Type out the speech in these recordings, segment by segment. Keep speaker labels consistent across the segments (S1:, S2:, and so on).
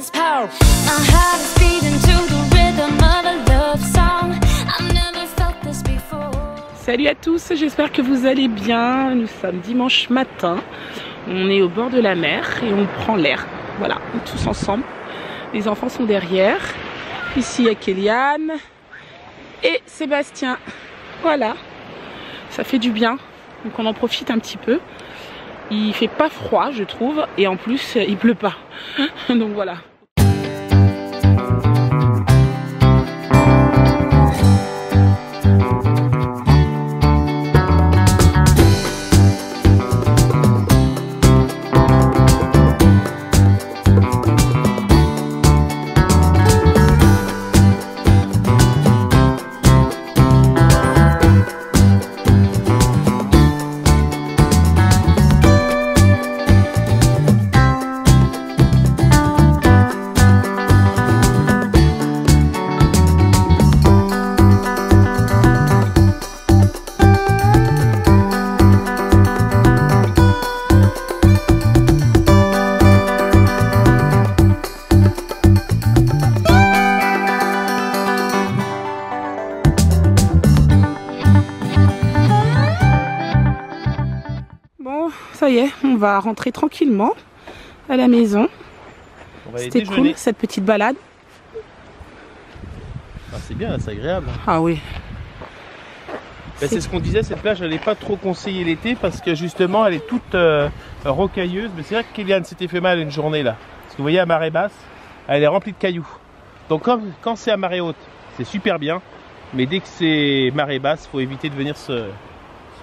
S1: this power. My heart is beating to the rhythm of a love song. I've never felt this before.
S2: Salut à tous, j'espère que vous allez bien. Nous sommes dimanche matin. On est au bord de la mer et on prend l'air. Voilà, tous ensemble. Les enfants sont derrière. Ici il y a Kéliane et Sébastien. Voilà, ça fait du bien. Donc on en profite un petit peu. Il fait pas froid, je trouve, et en plus il pleut pas. Donc voilà. Ça y est, on va rentrer tranquillement à la maison. C'était cool cette petite balade.
S3: Ah, c'est bien, c'est agréable.
S2: Ah oui.
S3: Ben, c'est ce qu'on disait, cette plage elle n'est pas trop conseillée l'été parce que justement elle est toute rocailleuse. Mais c'est vrai que Kéliane s'était fait mal une journée là. Parce que vous voyez à marée basse, elle est remplie de cailloux. Donc quand c'est à marée haute, c'est super bien. Mais dès que c'est marée basse, il faut éviter de venir se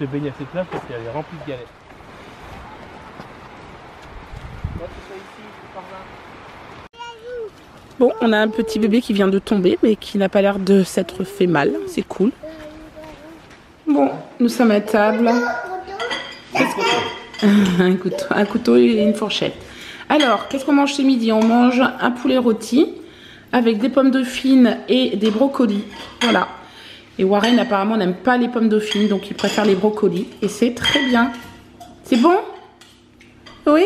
S3: baigner à cette plage parce qu'elle est remplie de galets.
S2: Bon, on a un petit bébé qui vient de tomber, mais qui n'a pas l'air de s'être fait mal. C'est cool. Bon, nous sommes à table. Un couteau et une fourchette. Alors, qu'est-ce qu'on mange ce midi? On mange un poulet rôti avec des pommes dauphines et des brocolis. Voilà. Et Warren, apparemment, n'aime pas les pommes dauphines, donc il préfère les brocolis. Et c'est très bien. C'est bon? Oui?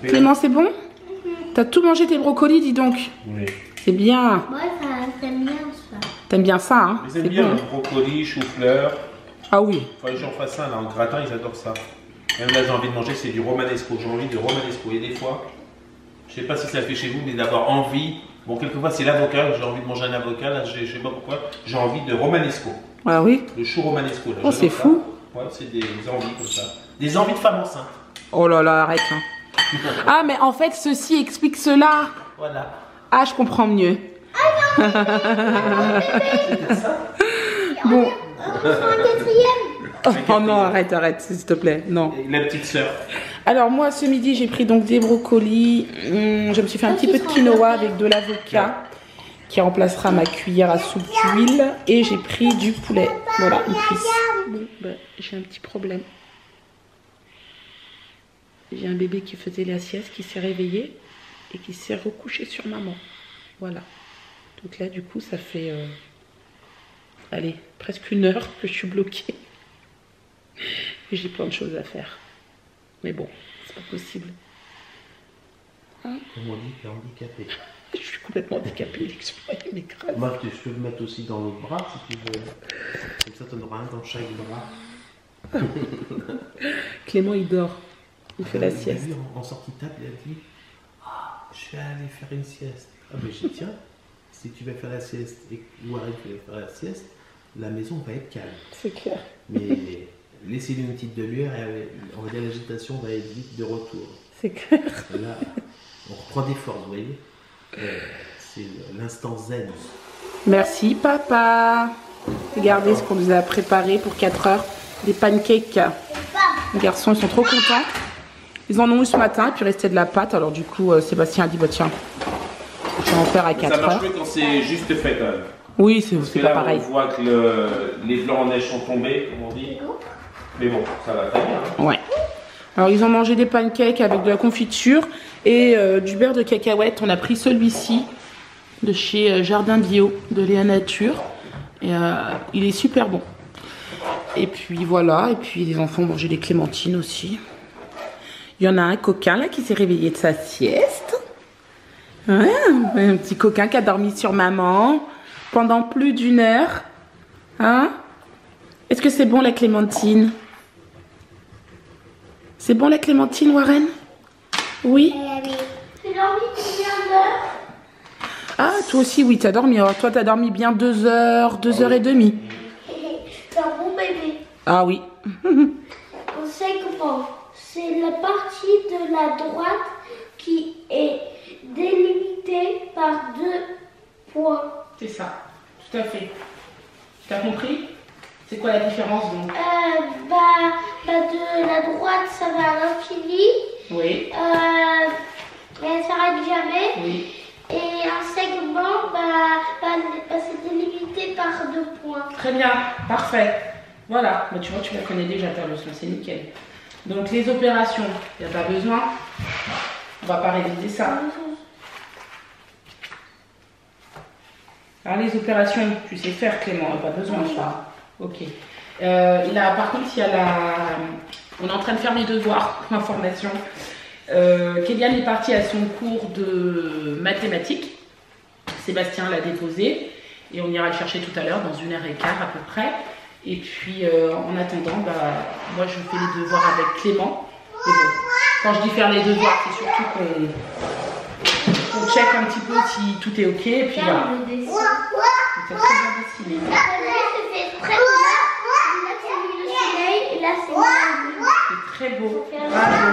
S2: Clément, c'est bon? T'as tout mangé tes brocolis, dis donc.
S3: Oui.
S2: C'est bien.
S4: Moi, j'aime bien ça.
S2: T'aimes bien ça, hein?
S3: Ils aiment bien le brocoli, chou-fleur.
S2: Ah oui.
S3: Faudrait que j'en fasse un là en gratin, ils adorent ça. Même là, j'ai envie de manger, c'est du romanesco. J'ai envie de romanesco. Et des fois, je sais pas si ça fait chez vous, mais d'avoir envie. Bon, quelquefois, c'est l'avocat. J'ai envie de manger un avocat. Là, je sais pas pourquoi. J'ai envie de romanesco.
S2: Ah oui.
S3: Le chou romanesco. Là.
S2: Oh, c'est fou.
S3: Ouais, c'est des envies comme ça. Des envies de femme enceinte.
S2: Oh là là, arrête. Hein. Ah, mais en fait, ceci explique cela.
S3: Voilà.
S2: Ah, je comprends mieux.
S3: C'était ça.
S2: Bon.
S4: On prend un quatrième.
S2: Oh non, arrête, s'il te plaît. Non.
S3: Et la petite sœur.
S2: Alors, moi, ce midi, j'ai pris donc des brocolis. Je me suis fait un petit peu de quinoa avec de l'avocat qui remplacera ma cuillère à soupe d'huile. Et j'ai pris du poulet. Voilà, une cuisse. Bon, bah, j'ai un petit problème. J'ai un bébé qui faisait la sieste, qui s'est réveillé et qui s'est recouché sur maman. Voilà. Donc là, du coup, ça fait... allez, presque 1 heure que je suis bloquée. Et j'ai plein de choses à faire. Mais bon, c'est pas possible. Hein?
S3: Comme on dit, t'es handicapé.
S2: Je suis complètement handicapée, l'exploit m'écrase.
S3: Moi, je peux le mettre aussi dans l'autre bras si tu veux. Comme ça, t'en auras un dans chaque bras.
S2: Clément, il dort. Il fait la sieste.
S3: En sortie de table, il a dit je vais aller faire une sieste. Ah, mais j'ai dit tiens, si tu vas faire la sieste et que Warren va faire la sieste, la maison va être calme.
S2: C'est clair.
S3: Mais laissez-lui une petite demi-heure et on va dire l'agitation va être vite de retour.
S2: C'est clair.
S3: Là, on reprend des forces, vous voyez. C'est l'instant zen.
S2: Merci, papa. Regardez ce qu'on nous a préparé pour 4 heures. Des pancakes. Les garçons, ils sont trop contents. Ils en ont eu ce matin et puis il restait de la pâte. Alors du coup, Sébastien a dit, bah tiens, je vais en faire à 4 heures. Ça marche
S3: mieux quand c'est juste fait quand même.
S2: Oui, c'est pas pareil.
S3: On voit que les blancs en neige sont tombés, comme on dit. Mais bon, ça va très bien. Hein.
S2: Ouais. Alors ils ont mangé des pancakes avec de la confiture et du beurre de cacahuète. On a pris celui-ci de chez Jardin Bio de Léa Nature. Et il est super bon. Et puis voilà, et puis les enfants ont mangé des clémentines aussi. Il y en a un coquin là qui s'est réveillé de sa sieste. Ouais, un petit coquin qui a dormi sur maman pendant plus d'1 heure. Hein? Est-ce que c'est bon la clémentine? C'est bon la clémentine, Warren? Oui?
S4: J'ai dormi combien d'heures?
S2: Ah, toi aussi, oui, t'as dormi. Alors, toi, t'as dormi bien 2 heures, 2 heures et demie.
S4: C'est un bon bébé.
S2: Ah oui.
S4: On sait comment. C'est la partie de la droite qui est délimitée par 2 points.
S2: C'est ça, tout à fait. T'as compris? C'est quoi la différence donc?
S4: De la droite, ça va à l'infini.
S2: Oui.
S4: Et elle s'arrête jamais.
S2: Oui.
S4: Et un segment, c'est délimité par 2 points.
S2: Très bien, parfait. Voilà, bah, tu vois, tu la connais déjà ta leçon, c'est nickel. Donc les opérations, il n'y a pas besoin. On va pas réviser ça. Alors les opérations, tu sais faire Clément, pas besoin de ça. Ok. Là, par contre, il y a on est en train de faire mes devoirs pour information. Kéliane est partie à son cours de mathématiques. Sébastien l'a déposé et on ira le chercher tout à l'heure dans 1h15 à peu près. Et puis en attendant, moi je fais les devoirs avec Clément. Et bon, quand je dis faire les devoirs, c'est surtout qu'on check un petit peu si tout est ok. Et puis voilà. C'est très bien dessiné.
S4: C'est très beau. Là, c'est mis le soleil et là, c'est mis le bleu.
S2: C'est très beau. Bravo.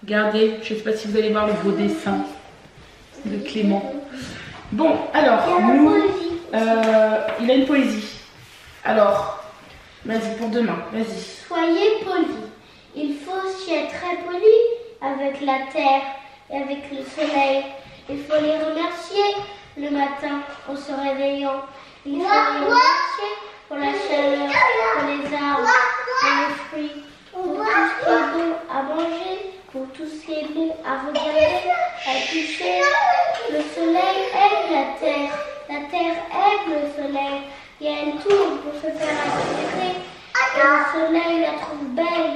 S2: Regardez, je ne sais pas si vous allez voir le beau dessin de Clément. Bon, alors, il a une poésie. Alors, vas-y pour demain, vas-y.
S4: Soyez polis. Il faut aussi être très poli avec la terre et avec le soleil. Il faut les remercier le matin en se réveillant. Il faut les remercier pour la chaleur, pour les arbres, pour les fruits, pour tout ce qui est bon à manger, pour tout ce qui est bon à regarder, à toucher. Le soleil aime la terre aime le soleil, et elle tourne pour se faire attirer. Et le soleil la trouve belle,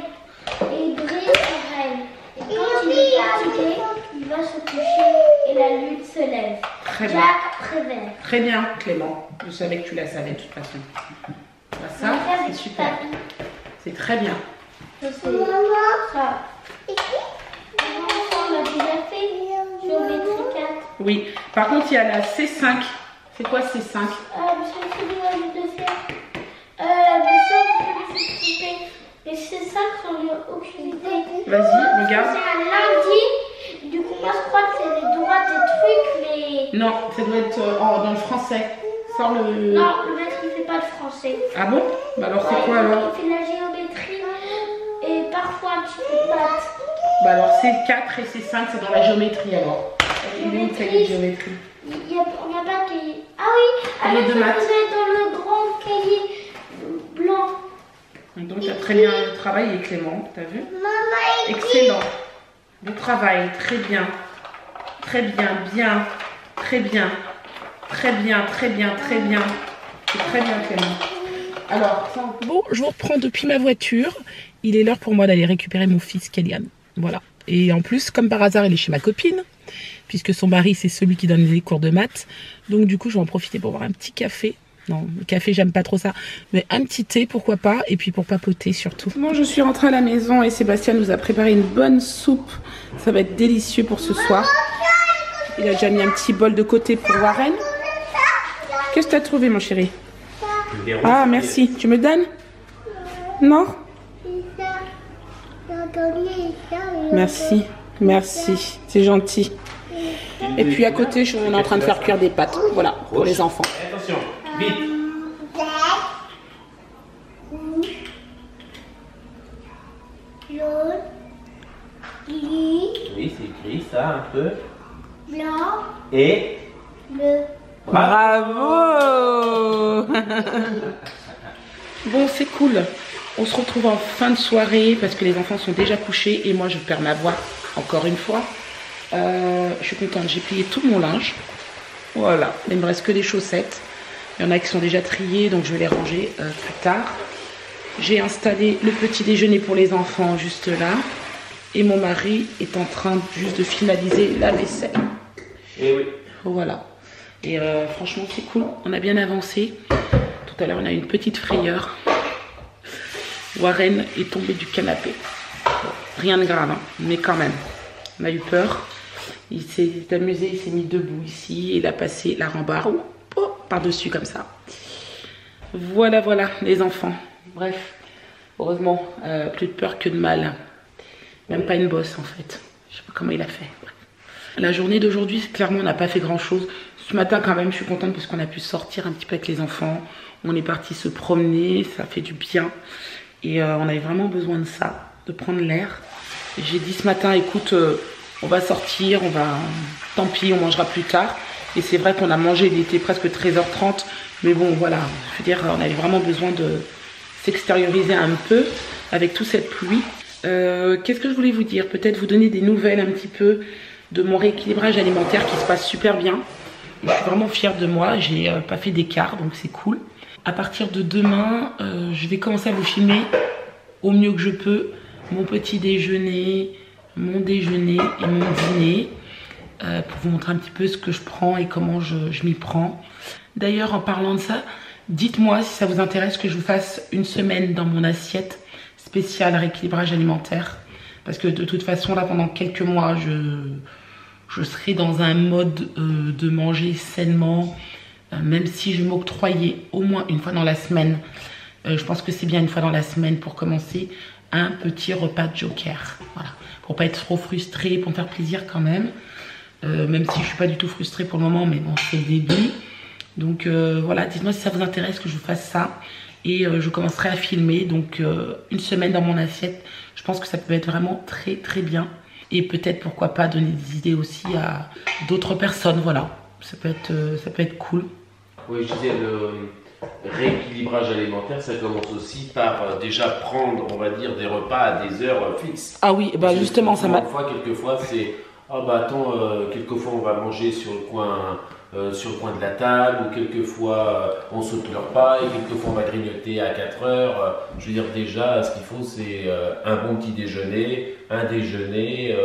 S4: et il brille sur elle. Et quand il est fatigué, il va se coucher, et la lune se lève.
S2: Très bien.
S4: Jacques Prévert.
S2: Très bien, Clément. Je savais que tu la savais de toute façon. Bah, ça, c'est super. C'est très bien.
S4: Ça, c'est ça. On l'a déjà fait. Géométrie 4.
S2: Oui. Par contre, il y a la C5. C'est quoi C5?
S4: Monsieur Philippe a envie de faire. Monsieur, vous pouvez s'occuper. Mais c'est ça qu'on n'a aucune idée.
S2: Vas-y, regarde.
S4: C'est un lundi. Du coup, moi, je crois que c'est les droits des trucs, mais.
S2: Non, ça doit être dans le français. Sors le...
S4: Non, le maître, il fait pas de français.
S2: Ah bon? Bah alors, c'est quoi alors?
S4: Il fait de la géométrie et parfois un petit peu de maths.
S2: Bah alors, C4 et C5, c'est dans la géométrie alors. Il est où le cahier de géométrie?
S4: On n'a pas de cahier. Ah oui,
S2: Cahier
S4: alors
S2: de
S4: ça
S2: maths.
S4: vous êtes dans le grand cahier blanc.
S2: Donc, tu as très bien travaillé, Clément, t'as vu? Excellent. Le travail, très bien. Très bien, bien. Très bien. Très bien, très bien, très bien. C'est très bien, Clément. Alors, bon, je vous reprends depuis ma voiture. Il est l'heure pour moi d'aller récupérer mon fils, Kéliane. Voilà. Et en plus, comme par hasard, il est chez ma copine, puisque son mari, c'est celui qui donne les cours de maths. Donc, du coup, je vais en profiter pour boire un petit café. Non, le café, j'aime pas trop ça. Mais un petit thé, pourquoi pas. Et puis pour papoter, surtout. Bon, je suis rentrée à la maison et Sébastien nous a préparé une bonne soupe. Ça va être délicieux pour ce soir. Il a déjà mis un petit bol de côté pour Warren. Qu'est-ce que tu as trouvé, mon chéri? Ah, merci. Tu me donnes? Non? Merci. Merci. C'est gentil. Et puis à côté, on est en train de faire cuire des pâtes. Voilà, pour les enfants.
S3: Attention, vite.
S4: Jaune, gris,
S3: Oui, c'est écrit ça un peu.
S4: blanc,
S3: Et
S4: bleu.
S2: Bravo. Bon, c'est cool. On se retrouve en fin de soirée parce que les enfants sont déjà couchés et moi je perds ma voix encore une fois. Je suis contente, j'ai plié tout mon linge. Voilà, il me reste que les chaussettes. Il y en a qui sont déjà triées, donc je vais les ranger plus tard. J'ai installé le petit déjeuner pour les enfants juste là. Et mon mari est en train juste de finaliser la vaisselle.
S3: Et oui.
S2: Voilà. Et franchement, c'est cool. On a bien avancé. Tout à l'heure, on a eu une petite frayeur. Warren est tombé du canapé. Bon, rien de grave, hein, mais quand même. On a eu peur. Il s'est amusé, il s'est mis debout ici. Et il a passé la rambarde par-dessus comme ça. Voilà, voilà, les enfants. Bref, heureusement, plus de peur que de mal. Même pas une bosse, en fait. Je sais pas comment il a fait. La journée d'aujourd'hui, clairement, on n'a pas fait grand-chose. Ce matin, quand même, je suis contente parce qu'on a pu sortir un petit peu avec les enfants. On est parti se promener, ça fait du bien. Et on avait vraiment besoin de ça, de prendre l'air. J'ai dit ce matin, écoute, on va sortir, tant pis, on mangera plus tard. Et c'est vrai qu'on a mangé, il était presque 13h30. Mais bon, voilà, je veux dire, on avait vraiment besoin de s'extérioriser un peu avec toute cette pluie. Qu'est-ce que je voulais vous dire? Peut-être vous donner des nouvelles un petit peu de mon rééquilibrage alimentaire qui se passe super bien. Je suis vraiment fière de moi, j'ai pas fait d'écart, donc c'est cool. À partir de demain, je vais commencer à vous filmer au mieux que je peux mon petit déjeuner, mon déjeuner et mon dîner pour vous montrer un petit peu ce que je prends et comment je m'y prends. D'ailleurs, en parlant de ça, dites-moi si ça vous intéresse que je vous fasse une semaine dans mon assiette spéciale rééquilibrage alimentaire. Parce que de toute façon, là, pendant quelques mois, je serai dans un mode de manger sainement, même si je m'octroyais au moins une fois dans la semaine. Je pense que c'est bien une fois dans la semaine pour commencer un petit repas de joker. Voilà, pour pas être trop frustrée, pour me faire plaisir quand même. Même si je suis pas du tout frustrée pour le moment, mais bon, c'est le début. Donc voilà, dites-moi si ça vous intéresse que je vous fasse ça. Et je commencerai à filmer, donc une semaine dans mon assiette. Je pense que ça peut être vraiment très très bien. Et peut-être, pourquoi pas, donner des idées aussi à d'autres personnes, voilà. Ça peut être cool.
S3: Oui, je disais, le rééquilibrage alimentaire, ça commence aussi par déjà prendre, on va dire, des repas à des heures fixes.
S2: Ah oui, bah justement, ça m'a...
S3: Quelquefois, c'est, ah bah attends, quelquefois on va manger sur le coin de la table, ou quelquefois on saute le repas, et quelquefois on va grignoter à 4 heures. Je veux dire, déjà, ce qu'il faut, c'est un bon petit déjeuner, un déjeuner,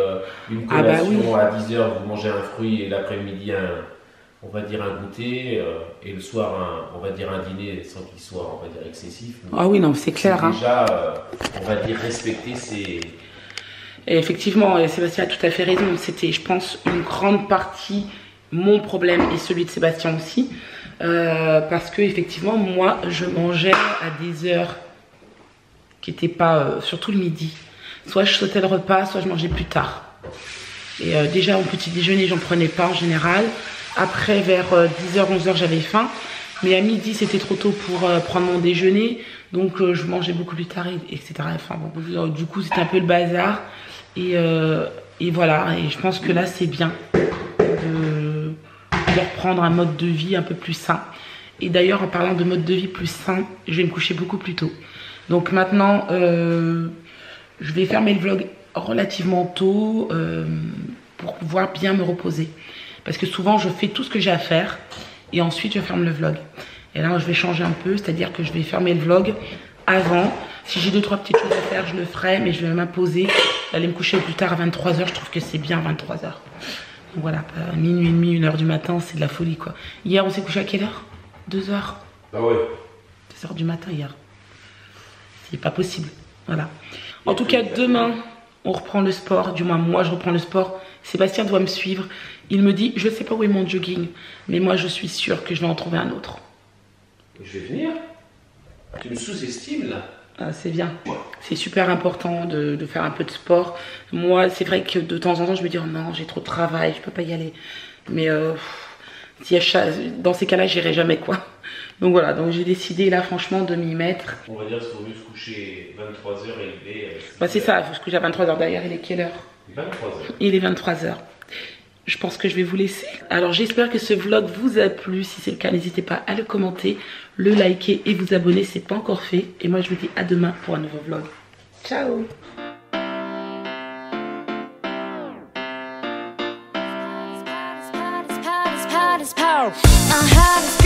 S3: une collation à 10 heures, vous mangez un fruit, et l'après-midi, on va dire un goûter, et le soir, on va dire un dîner, sans qu'il soit, on va dire, excessif.
S2: Ah oui, non, c'est clair.
S3: Déjà, on va dire, respecter ces...
S2: Et effectivement, Sébastien a tout à fait raison. C'était, je pense, une grande partie mon problème et celui de Sébastien aussi. Parce que effectivement, moi, je mangeais à des heures qui n'étaient pas, surtout le midi. Soit je sautais le repas, soit je mangeais plus tard. Et déjà, au petit déjeuner, j'en prenais pas en général. Après, vers 10h, 11h, j'avais faim. Mais à midi, c'était trop tôt pour prendre mon déjeuner. Donc, je mangeais beaucoup plus tard, etc. Enfin, bon, du coup, c'était un peu le bazar. Et voilà. Et je pense que là, c'est bien de reprendre un mode de vie un peu plus sain. Et d'ailleurs, en parlant de mode de vie plus sain, je vais me coucher beaucoup plus tôt. Donc maintenant, je vais fermer le vlog relativement tôt pour pouvoir bien me reposer. Parce que souvent, je fais tout ce que j'ai à faire et ensuite, je ferme le vlog. Et là, je vais changer un peu, c'est-à-dire que je vais fermer le vlog avant. Si j'ai 2-3 petites choses à faire, je le ferai, mais je vais m'imposer d'aller me coucher plus tard à 23h. Je trouve que c'est bien 23h. Donc voilà, minuit et demi, 1h du matin, c'est de la folie, quoi. Hier, on s'est couché à quelle heure? 2h.
S3: Ah ouais.
S2: 2h du matin hier. C'est pas possible. Voilà. En tout cas, demain, on reprend le sport. Du moins, moi, je reprends le sport. Sébastien doit me suivre. Il me dit, je sais pas où est mon jogging, mais moi, je suis sûre que je vais en trouver un autre.
S3: Je vais venir. Tu me sous-estimes, là.
S2: Ah, c'est bien. C'est super important de faire un peu de sport. Moi, c'est vrai que de temps en temps, je me dis, oh non, j'ai trop de travail, je peux pas y aller. Mais dans ces cas-là, j'irai jamais, quoi. Donc voilà, donc j'ai décidé là, franchement, de m'y mettre.
S3: On va dire qu'il vaut mieux se coucher 23h et lever.
S2: Bah, c'est ça, il faut se coucher à 23h. D'ailleurs, il est quelle heure?
S3: 23h.
S2: Il est 23h. Je pense que je vais vous laisser. Alors, j'espère que ce vlog vous a plu. Si c'est le cas, n'hésitez pas à le commenter, le liker et vous abonner si ce n'est pas encore fait. Et moi, je vous dis à demain pour un nouveau vlog. Ciao!
S1: Our heart is